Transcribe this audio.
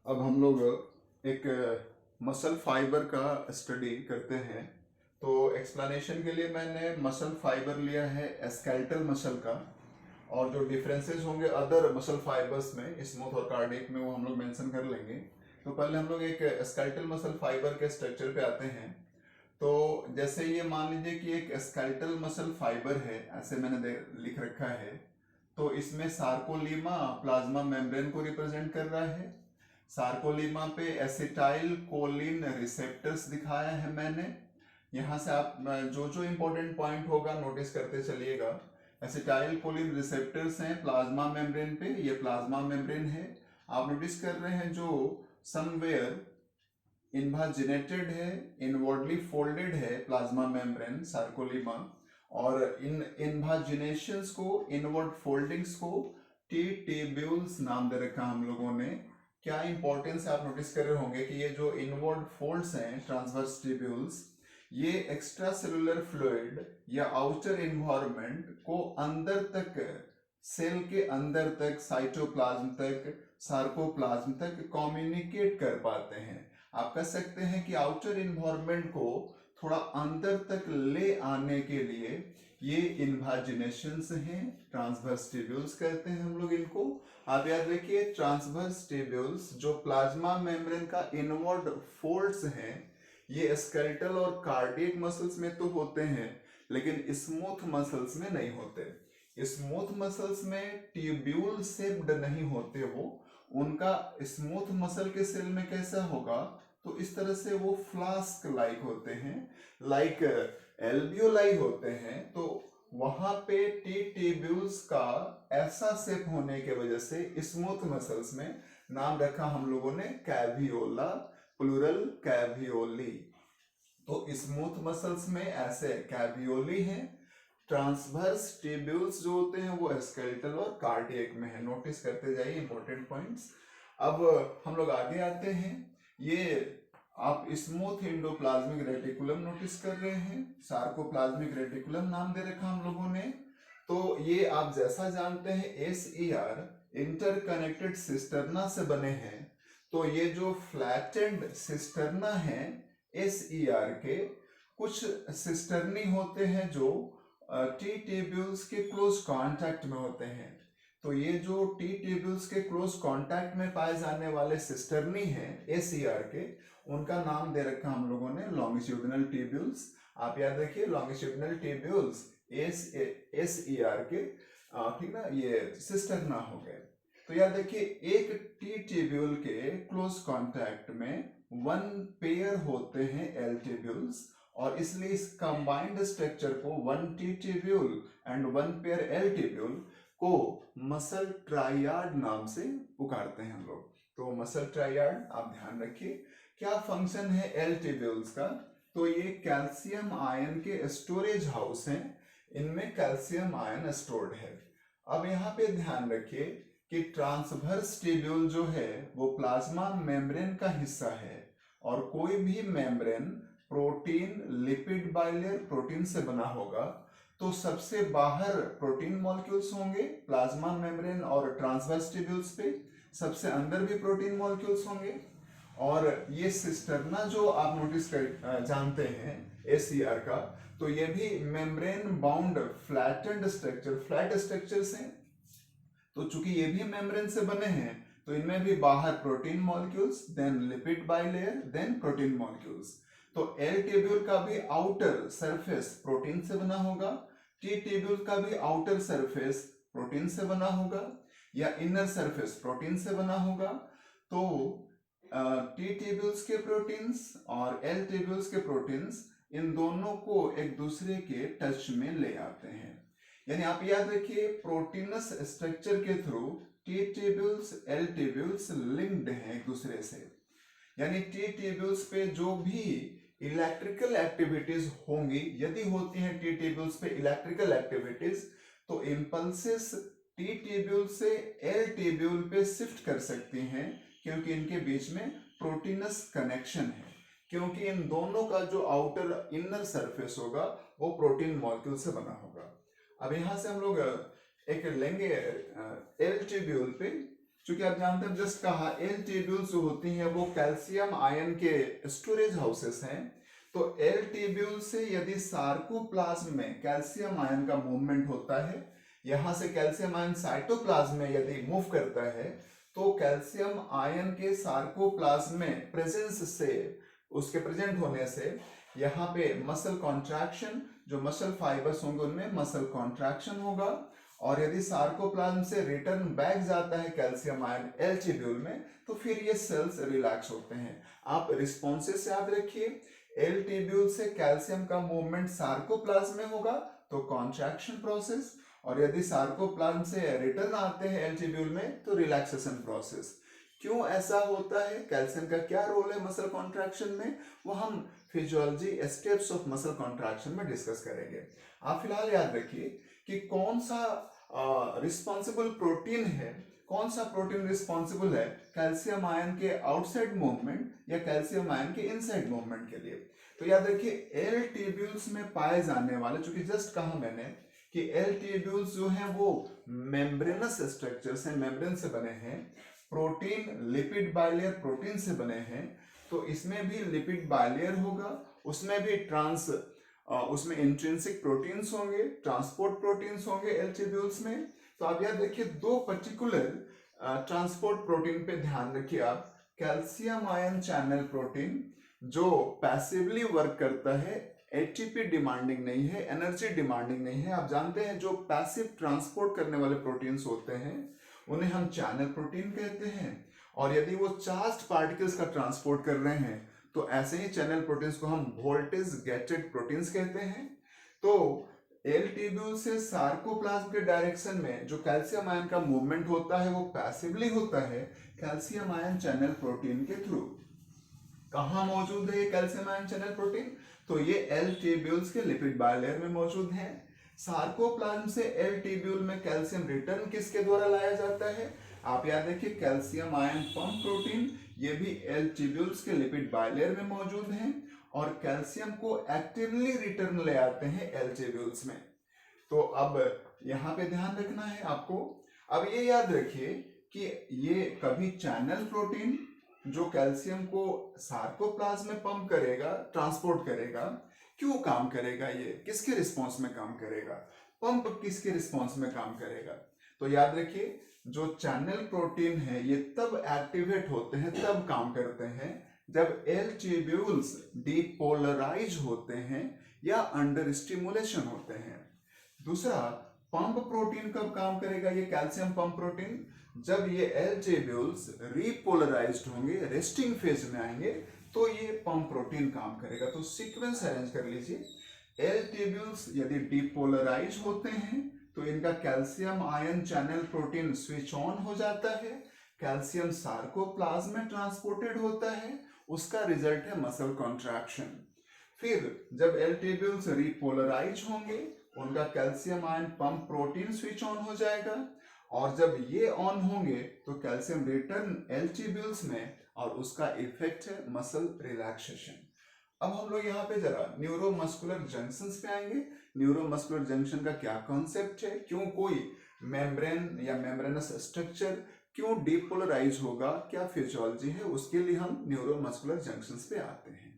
अब हम लोग एक मसल फाइबर का स्टडी करते हैं। तो एक्सप्लेनेशन के लिए मैंने मसल फाइबर लिया है स्केलेटल मसल का, और जो डिफरेंसेस होंगे अदर मसल फाइबर्स में, स्मूथ और कार्डियक में, वो हम लोग मेंशन कर लेंगे। तो पहले हम लोग एक स्केलेटल मसल फाइबर के स्ट्रक्चर पे आते हैं। तो जैसे ये मान लीजिए कि एक स्केलेटल मसल फाइबर है, ऐसे मैंने लिख रखा है। तो इसमें सार्कोलीमा प्लाज्मा मेम्ब्रेन को रिप्रेजेंट कर रहा है। सार्कोलीमा पे एसिटाइल कोलिन रिसेप्टर्स दिखाया है मैंने। यहाँ से आप जो जो इंपॉर्टेंट पॉइंट होगा नोटिस करते चलिएगा। एसिटाइल कोलिन रिसेप्टर्स हैं प्लाज्मा मेम्ब्रेन पे, ये प्लाज्मा मेम्ब्रेन है। आप नोटिस कर रहे हैं जो समवेयर इन्वाजिनेटेड है, इनवर्डली फोल्डेड है प्लाज्मा मेम्ब्रेन सार्कोलीमा, और इन इन्वाजिनेशंस को, इनवर्ड फोल्डिंग्स को टी टेब्यूल्स नाम दे रखा हम लोगों ने। क्या इंपॉर्टेंस आप नोटिस कर रहे होंगे कि ये जो इनवर्ड फोल्ड्स हैं ट्रांसवर्स टेब्यूल्स, ये एक्स्ट्रा सेलुलर फ्लूइड या आउटर इन्वायरमेंट को अंदर तक, सेल के अंदर तक, साइटोप्लाज्म तक, सार्कोप्लाज्म तक कम्युनिकेट कर पाते हैं। आप कह सकते हैं कि आउटर इन्वायरमेंट को थोड़ा अंदर तक ले आने के लिए ये इन्वाजिनेशंस हैं, ट्रांसवर्स टेब्यूल्स कहते हैं हम लोग इनको। आप याद रखिए, ट्रांसवर्स टेब्यूल्स जो प्लाज्मा मेम्ब्रेन का इनवर्ड फोल्ड्स हैं, ये स्केलेटल और कार्डियक मसल्स में तो होते हैं, लेकिन स्मूथ मसल्स में नहीं होते। स्मूथ मसल्स में ट्यूब्यूल शेप्ड नहीं होते वो। उनका स्मूथ मसल के सेल में कैसा होगा, तो इस तरह से वो फ्लास्क लाइक होते हैं, लाइक एल्वियोलाई होते हैं। तो वहां पे टी ट्यूब्यूल्स का ऐसा शेप होने के वजह से स्मूथ मसल्स में नाम रखा हम लोगों ने कैवियोला, प्लूरल कैवियोली। तो स्मूथ मसल्स में ऐसे कैवियोली हैं। ट्रांसवर्स ट्यूब्यूल्स जो होते हैं वो स्केलेटल और कार्डियक में है। नोटिस करते जाइए इंपॉर्टेंट पॉइंट्स। अब हम लोग आगे आते हैं। ये आप स्मूथ एंडोप्लाज्मिक रेटिकुलम नोटिस कर रहे हैं, सार्कोप्लाज्मिक रेटिकुलम नाम दे रखा हम लोगों ने। तो ये आप जैसा जानते हैं SER इंटरकनेक्टेड सिस्टर्ना से बने हैं। तो ये जो फ्लैटेंड सिस्टर्ना है SER के, कुछ सिस्टर्नी होते हैं जो टी ट्यूब्यूल्स के क्लोज कांटेक्ट में होते हैं। तो ये जो टी ट्यूब्यूल्स के क्लोज कांटेक्ट में पाए जाने वाले सिस्टर्नी हैं SER के, उनका नाम दे रखा हम लोगों ने लॉन्गिट्यूडिनल ट्यूब्यूल्स। आप याद रखिए, लॉन्गिट्यूडिनल ट्यूब्यूल्स SER के, ठीक ना, ये सिस्टर्ना हो गए। तो याद रखिए, एक टी ट्यूब्यूल के क्लोज कांटेक्ट में वन पेयर होते हैं एल ट्यूब्यूल्स, और इसलिए इस कंबाइंड स्ट्रक्चर को one T tubule and one pair L tubule को मसल ट्राइयाड नाम से पुकारते हैं हम लोग। तो मसल ट्राइयाड आप ध्यान रखिए। क्या फंक्शन है एल ट्यूब्यूल्स का, तो ये कैल्शियम आयन के स्टोरेज हाउस हैं, इनमें कैल्शियम आयन स्टोर्ड है। अब यहाँ पे ध्यान रखिए कि ट्रांसवर्स ट्यूब्यूल जो है वो प्लाज्मा मेम्ब्रेन का हिस्सा है, और कोई भी membrane protein, lipid bilayer protein से बना होगा। तो सबसे बाहर प्रोटीन मॉलिक्यूल्स होंगे प्लाज्मा मेम्ब्रेन और ट्रांसवर्स ट्यूब्यूल्स पे, सबसे अंदर भी प्रोटीन मॉलिक्यूल्स होंगे। और ये सिस्टर्ना जो आप नोटिस कर जानते हैं SER का, तो ये भी membrane bound flattened structure, flat structures हैं। तो चूंकि ये भी मेम्ब्रेन से बने हैं, तो इनमें भी बाहर protein molecules, then lipid bilayer, then protein molecules. तो एल ट्यूब्यूल का भी आउटर सरफेस प्रोटीन से बना होगा, टी ट्यूब्यूल का भी आउटर सरफेस प्रोटीन से बना होगा, या इनर सरफेस प्रोटीन से बना होगा। तो टी ट्यूब्यूल्स के प्रोटीन्स और एल ट्यूब्यूल्स के प्रोटीन्स, इन दोनों को एक दूसरे के टच में ले आते हैं। यानी आप याद रखिए, प्रोटीनस स्ट्रक्चर के through T tubules L tubules linked हैं एक दूसरे से। यानी टी ट्यूब्यूल्स पे जो भी इलेक्ट्रिकल एक्टिविटीज होंगी, यदि होती हैं टी ट्यूब्यूल्स पे इलेक्ट्रिकल एक्टिविटीज, तो इंपल्सेस टी ट्यूब्यूल से एल ट्यूब्यूल पे शिफ्ट कर सकती हैं, क्योंकि इनके बीच में प्रोटीनस कनेक्शन है। क्योंकि इन दोनों का जो आउटर इनर सरफेस होगा वो प्रोटीन मॉलिक्यूल से बना होगा। अब यहां से हम लोग एक लेंगे एल ट्यूब्यूल पे, क्योंकि आप जानते हैं जस्ट कहा एल ट्यूब्यूल्स जो होती हैं वो कैल्शियम आयन के स्टोरेज हाउसेस हैं। तो एल ट्यूब्यूल से यदि सार्कोप्लाज्म में कैल्शियम आयन का मूवमेंट होता है, यहां से कैल्शियम आयन साइटोप्लाज्म में यदि मूव करता है, तो कैल्शियम आयन के सार्कोप्लाज्म में प्रेजेंस से, उसके प्रेजेंट होने से यहाँ पे मसल कॉन्ट्रैक्शन, जो मसल फाइबर्स होंगे उनमें मसल कॉन्ट्रैक्शन होगा। और यदि सार्कोप्लाज्म से रिटर्न बैक जाता है कैल्शियम आयन एल ट्यूब्यूल में, तो फिर ये सेल्स रिलैक्स होते हैं। आप रिस्पॉन्सेस याद रखिए, एल ट्यूब्यूल से कैल्शियम का मूवमेंट सार्कोप्लाज्म में होगा तो कॉन्ट्रैक्शन प्रोसेस, और यदि सार्कोप्लाज्म से रिटर्न आते हैं एल ट्यूब्यूल में तो रिलैक्सेशन प्रोसेस। क्यों ऐसा होता है, कैल्शियम का क्या रोल है मसल कॉन्ट्रैक्शन में, वो हम physiology steps of muscle contraction में डिस्कस करेंगे। आप फिलहाल याद रखिए कि कौन सा रिस्पॉन्सिबल प्रोटीन है, कौन सा प्रोटीन रिस्पॉन्सिबल है कैल्शियम आयन के आउटसाइड मूवमेंट या कैल्शियम आयन के इनसाइड मूवमेंट के लिए। तो याद रखिए एल ट्यूब्यूल्स में पाए जाने वाले, चूंकि जस्ट कहा मैंने कि एल ट्यूब्यूल्स जो हैं वो मेम्ब्रेनस स्ट्रक्चर्स हैं, मेम्ब्रेन से बने हैं, प्रोटीन लिपिड बाइलेयर प्रोटीन से बने हैं। तो इसमें भी लिपिड बाइलेयर होगा, उसमें भी उसमें इंट्रिंसिक प्रोटीन्स होंगे, ट्रांसपोर्ट प्रोटीन्स होंगे एल ट्यूब्यूल्स में। तो आप याद रखिए दो पर्टिकुलर ट्रांसपोर्ट प्रोटीन पे ध्यान रखिए आप। कैल्शियम आयन चैनल प्रोटीन जो पैसिवली वर्क करता है, एटीपी डिमांडिंग नहीं है, एनर्जी डिमांडिंग नहीं है। आप जानते हैं जो पैसिव ट्रांसपोर्ट करने वाले प्रोटीन्स होते हैं उन्हें हम चैनल प्रोटीन कहते हैं। और यदि वो चार्ज्ड पार्टिकल्स का ट्रांसपोर्ट कर रहे हैं तो ऐसे ही चैनल प्रोटीन्स को हम वोल्टेज गेटेड प्रोटीन्स कहते हैं। तो एल ट्यूब्यूल से सार्कोप्लाज्म के डायरेक्शन में जो कैल्शियम आयन का मूवमेंट होता है वो पैसिवली होता है कैल्शियम आयन चैनल प्रोटीन के थ्रू। कहाँ मौजूद है ये कैल्शियम आयन चैनल प्रोटीन, तो ये एल ट्यूब्यूल्स के लिपिड बाइलेयर में मौजूद है। सार्कोप्लाज्म से एल ट्यूब्यूल में कैल्शियम रिटर्न किसके द्वारा लाया जाता है, आप याद रखिए कैल्शियम आयन पंप प्रोटीन, ये भी एल ट्यूब्यूल्स के लिपिड बाइलेयर में मौजूद हैं और कैल्शियम को एक्टिवली रिटर्न ले आते हैं एल ट्यूब्यूल्स में। तो अब यहाँ पे ध्यान रखना है आपको। अब ये याद रखिए कि ये कभी चैनल प्रोटीन जो कैल्शियम को सार्कोप्लाज्म में पंप करेगा, ट्रांसपोर्ट करेगा, क्यों काम करेगा, ये किसके रिस्पॉन्स में काम करेगा, पंप किसके रिस्पॉन्स में काम करेगा। तो याद रखिए जो चैनल प्रोटीन है ये तब एक्टिवेट होते हैं, तब काम करते हैं जब एल ट्यूब्यूल्स डीपोलराइज होते हैं या अंडर स्टिमुलेशन होते हैं। दूसरा, पंप प्रोटीन कब काम करेगा, ये कैल्शियम पंप प्रोटीन, जब ये एल ट्यूब्यूल्स रीपोलराइज्ड होंगे, रेस्टिंग फेज में आएंगे तो ये पंप प्रोटीन काम करेगा। तो सीक्वेंस अरेंज कर लीजिए, एल ट्यूब्यूल्स यदि डीपोलराइज होते हैं तो इनका calcium ion channel protein switch on हो जाता है, कैल्शियम सार्कोप्लाज्म में ट्रांसपोर्टेड होता है, उसका रिजल्ट है मसल कॉन्ट्रैक्शन। फिर जब एल ट्यूब्यूल्स रीपोलराइज होंगे उनका calcium ion pump protein switch on हो जाएगा, और जब ये ऑन होंगे तो कैल्शियम रिटर्न एल ट्यूब्यूल्स में और उसका इफेक्ट है मसल रिलैक्सेशन। अब हम लोग यहाँ पे जरा न्यूरोमस्कुलर जंक्शंस पे आएंगे। न्यूरोमस्कुलर जंक्शन का क्या कॉन्सेप्ट है, क्यों कोई मेम्ब्रेन या मेम्ब्रेनस स्ट्रक्चर क्यों डीपोलराइज होगा, क्या फिजियोलॉजी है, उसके लिए हम न्यूरोमस्कुलर जंक्शंस पे आते हैं।